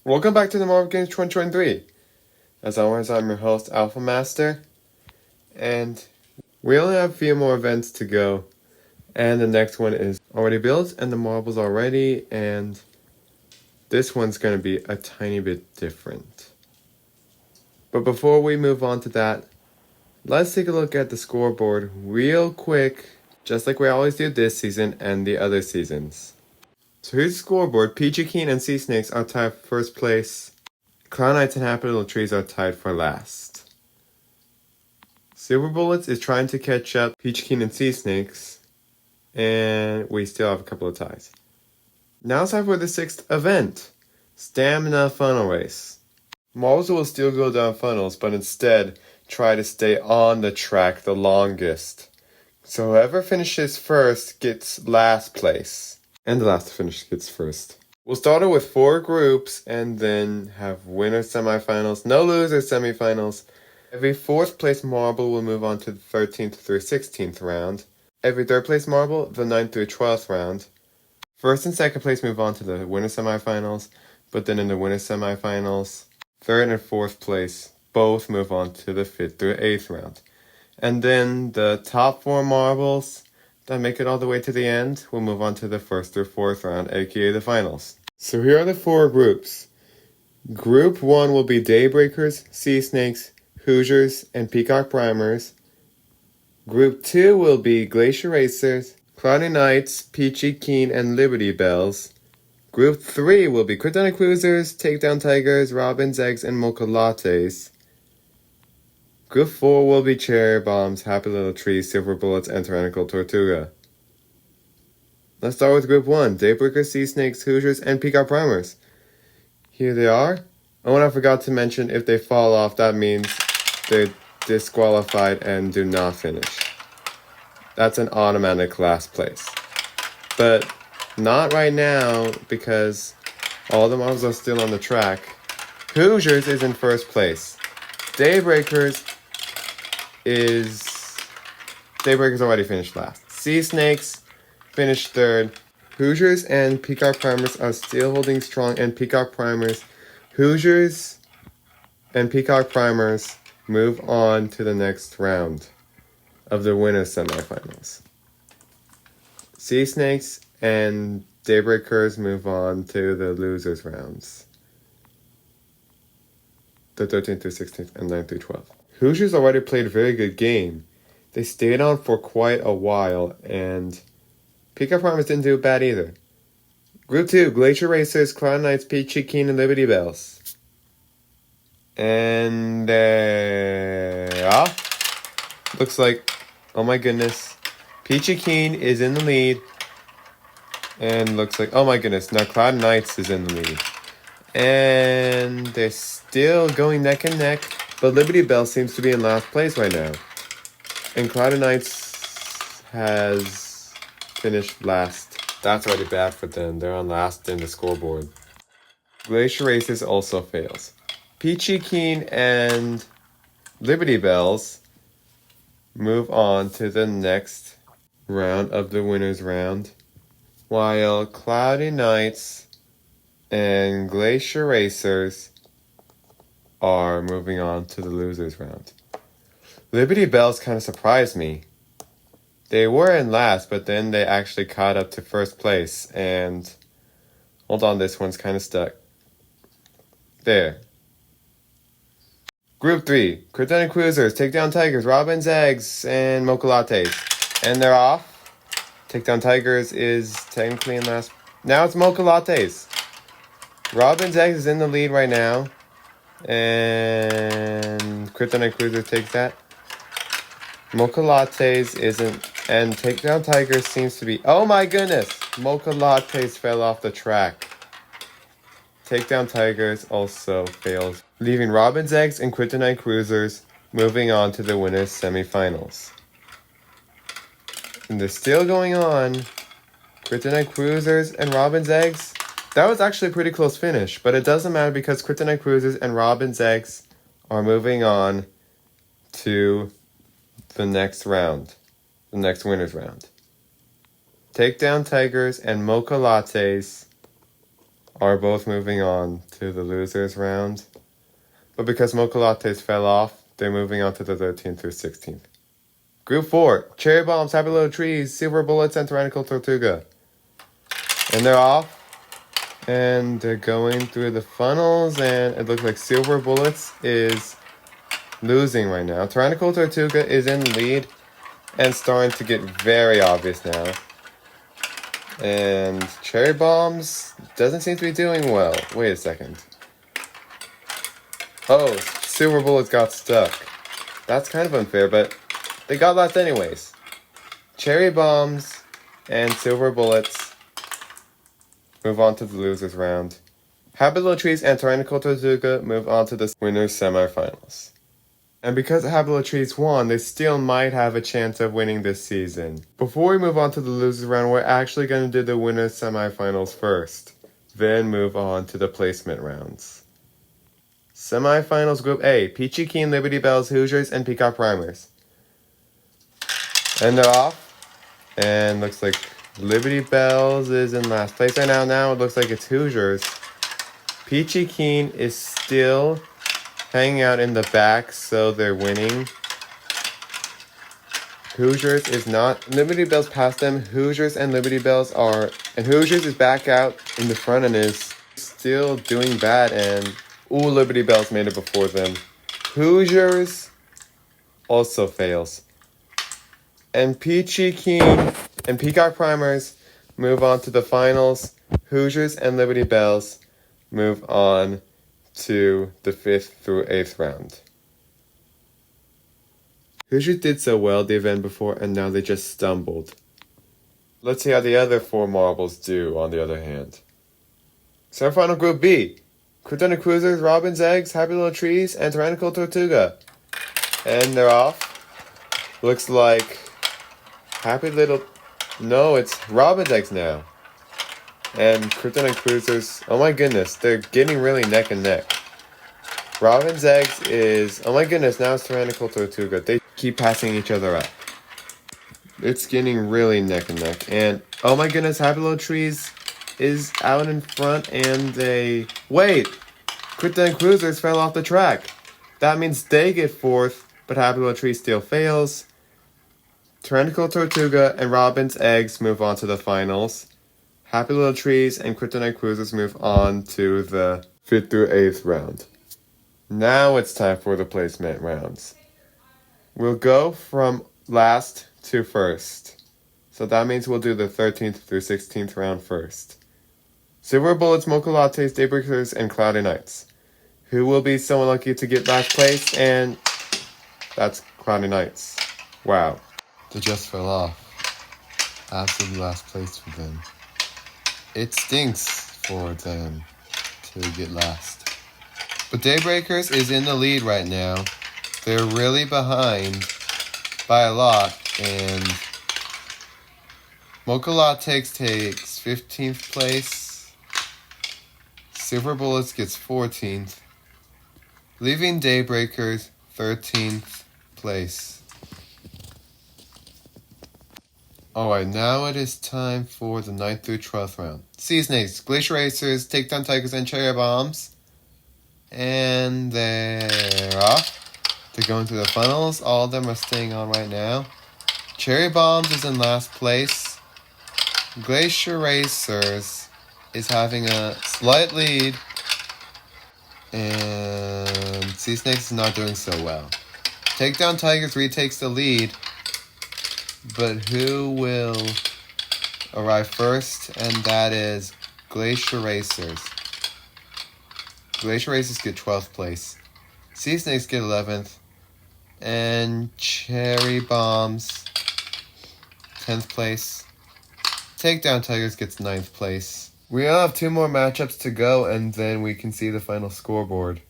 Welcome back to the Marvel Games 2023. As always, I'm your host, Alpha Master. And we only have a few more events to go. And the next one is already built, and the marbles are ready, and this one's going to be a tiny bit different. But before we move on to that, let's take a look at the scoreboard real quick, just like we always do this season and the other seasons. So here's the scoreboard. Peachy Keen and Sea Snakes are tied for first place. Clown Knights and Happy Little Trees are tied for last. Silver Bullets is trying to catch up Peachy Keen and Sea Snakes, and we still have a couple of ties. Now it's time for the sixth event, Stamina Funnel Race. Marbles will still go down funnels, but instead try to stay on the track the longest. So whoever finishes first gets last place. And the last to finish gets first. We'll start it with 4 groups and then have winner semifinals, no loser semifinals. Every 4th place marble will move on to the 13th through 16th round. Every 3rd place marble, the 9th through 12th round. 1st and 2nd place move on to the winner semifinals, but then in the winner semifinals, 3rd and 4th place both move on to the 5th through 8th round. And then the top 4 marbles that make it all the way to the end will move on to the 1st through 4th round, aka the finals. So here are the 4 groups. Group 1 will be Daybreakers, Sea Snakes, Hoosiers, and Peacock Primers. Group 2 will be Glacier Racers, Cloudy Knights, Peachy Keen, and Liberty Bells. Group 3 will be Kryptonite Cruisers, Takedown Tigers, Robin's Eggs, and Mocha Lattes. Group 4 will be Cherry Bombs, Happy Little Trees, Silver Bullets, and Tyrannical Tortuga. Let's start with Group 1, Daybreakers, Sea Snakes, Hoosiers, and Peacock Primers. Here they are. Oh, and I forgot to mention, if they fall off, that means they're disqualified and do not finish. That's an automatic last place. But not right now, because all the marbles are still on the track. Hoosiers is in first place. Daybreakers already finished last. Sea Snakes finished 3rd. Hoosiers and Peacock Primers are still holding strong, and Hoosiers and Peacock Primers move on to the next round of the winners semifinals. Sea Snakes and Daybreakers move on to the losers rounds, the 13th through 16th and 9th through 12th. Hoosiers already played a very good game. They stayed on for quite a while, and Peacock Primers didn't do bad either. Group 2, Glacier Racers, Cloud Knights, Peachy Keen, and Liberty Bells. And they're off. Looks like, oh my goodness, Peachy Keen is in the lead. And looks like, oh my goodness, now Cloud Knights is in the lead. And they're still going neck and neck, but Liberty Bell seems to be in last place right now. And Cloud Knights has finished last. That's already bad for them. They're on last in the scoreboard. Glacier Racers also fails. Peachy Keen and Liberty Bells move on to the next round of the winners round, while Cloudy Knights and Glacier Racers are moving on to the losers round. Liberty Bells kind of surprised me. They were in last, but then they actually caught up to first place, and hold on, this one's kind of stuck. There. Group 3, Kryptonite Cruisers, Takedown Tigers, Robin's Eggs, and Mocha Lattes. And they're off. Takedown Tigers is technically in last. Now it's Mocha Lattes. Robin's Eggs is in the lead right now, and Kryptonite Cruiser takes that. Mocha Lattes isn't, and Takedown Tigers seems to be, oh my goodness, Mocha Lattes fell off the track. Takedown Tigers also fails, leaving Robin's Eggs and Kryptonite Cruisers moving on to the winners semifinals. And they're still going on. Kryptonite Cruisers and Robin's Eggs. That was actually a pretty close finish, but it doesn't matter because Kryptonite Cruisers and Robin's Eggs are moving on to the next round, the next winners round. Takedown Tigers and Mocha Lattes are both moving on to the losers round. But because Mocha Lattes fell off, they're moving on to the 13th through 16th. Group 4, Cherry Bombs, Happy Little Trees, Silver Bullets, and Tyrannical Tortuga. And they're off. And they're going through the funnels, and it looks like Silver Bullets is losing right now. Tyrannical Tortuga is in the lead and starting to get very obvious now. And Cherry Bombs doesn't seem to be doing well. Wait a second. Oh, Silver Bullets got stuck. That's kind of unfair, but they got last anyways. Cherry Bombs and Silver Bullets move on to the losers round. Happy Little Trees and Tyrannical Tortuga move on to the winners semifinals. And because Happy Little Trees won, they still might have a chance of winning this season. Before we move on to the losers round, we're actually going to do the winners semifinals first. Then move on to the placement rounds. Semifinals Group A, Peachy Keen, Liberty Bells, Hoosiers, and Peacock Primers. And they're off. And looks like Liberty Bells is in last place right now. Now it looks like it's Hoosiers. Peachy Keen is still hanging out in the back, so they're winning. Hoosiers is not. Liberty Bells passed them. Hoosiers and Liberty Bells are. And Hoosiers is back out in the front and is still doing bad. And Liberty Bells made it before them. Hoosiers also fails. And Peachy Keen and Peacock Primers move on to the finals. Hoosiers and Liberty Bells move on to the 5th through 8th round. Hoosiers did so well the event before, and now they just stumbled. Let's see how the other 4 marbles do, on the other hand. Semifinal Group B. Kryptonic Cruisers, Robin's Eggs, Happy Little Trees, and Tyrannical Tortuga. And they're off. Looks like No, it's Robin's Eggs now. And Kryptonic Cruisers, oh my goodness, they're getting really neck and neck. Robin's Eggs is, oh my goodness, now it's Tyrannical Tortuga. They keep passing each other up. It's getting really neck and neck. And, oh my goodness, Happy Little Trees is out in front and wait! Kryptonic Cruisers fell off the track. That means they get 4th, but Happy Little Trees still fails. Tyrannical Tortuga and Robin's Eggs move on to the finals. Happy Little Trees and Kryptonite Cruisers move on to the 5th through 8th round. Now it's time for the placement rounds. We'll go from last to first. So that means we'll do the 13th through 16th round first. Silver Bullets, Mocha Lattes, Daybreakers, and Cloudy Nights. Who will be so unlucky to get last place? And that's Cloudy Nights. Wow. They just fell off. Absolutely last place for them. It stinks for them to get last. But Daybreakers is in the lead right now. They're really behind by a lot. And Mocha Lattes takes 15th place. Silver Bullets gets 14th. Leaving Daybreakers 13th place. Alright, now it is time for the 9th through 12th round. Sea Snakes, Glacier Racers, Takedown Tigers, and Cherry Bombs. And they're off. They're going through the funnels. All of them are staying on right now. Cherry Bombs is in last place. Glacier Racers is having a slight lead. And Sea Snakes is not doing so well. Takedown Tigers retakes the lead. But who will arrive first? And that is Glacier Racers. Glacier Racers get 12th place. Sea Snakes get 11th. And Cherry Bombs, 10th place. Takedown Tigers gets 9th place. We all have 2 more matchups to go, and then we can see the final scoreboard.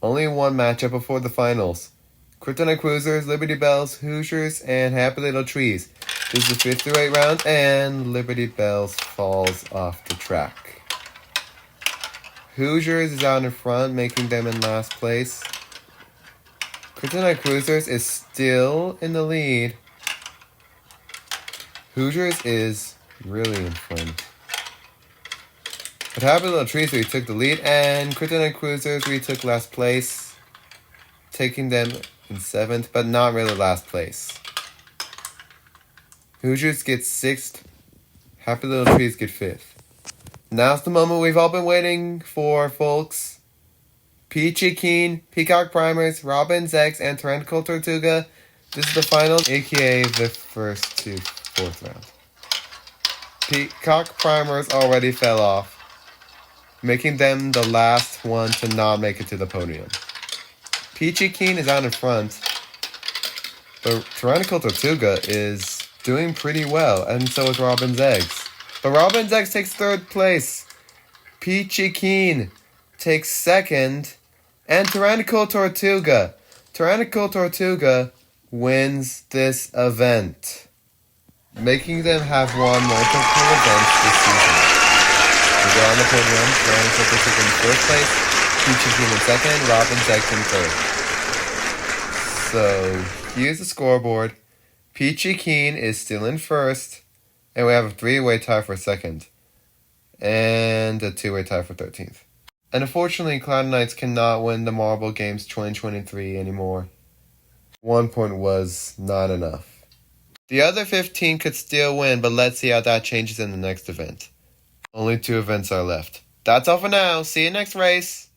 Only one matchup before the finals. Kryptonite Cruisers, Liberty Bells, Hoosiers, and Happy Little Trees. This is the 5th through 8th round, and Liberty Bells falls off the track. Hoosiers is out in front, making them in last place. Kryptonite Cruisers is still in the lead. Hoosiers is really in front. But Happy Little Trees retook the lead, and Kryptonite Cruisers retook last place, taking them in 7th, but not really last place. Hoosiers get 6th, Happy Little Trees get 5th. Now's the moment we've all been waiting for, folks. Peachy Keen, Peacock Primers, Robin's Eggs, and Tyrannical Tortuga. This is the finals, aka the first to 4th round. Peacock Primers already fell off, making them the last one to not make it to the podium. Peachy Keen is out in front, but Tyrannical Tortuga is doing pretty well, and so is Robin's Eggs. But Robin's Eggs takes 3rd place. Peachy Keen takes 2nd, and Tyrannical Tortuga wins this event, making them have won multiple events this season. So they're on the podium. Tyrannical Tortuga in 1st place, Peachy Keen in 2nd, Robin's Eggs in 3rd. So here's the scoreboard. Peachy Keen is still in 1st, and we have a 3-way tie for 2nd, and a 2-way tie for 13th. And unfortunately, Cloud Knights cannot win the Marble Games 2023 anymore. 1 point was not enough. The other 15 could still win, but let's see how that changes in the next event. Only 2 events are left. That's all for now. See you next race.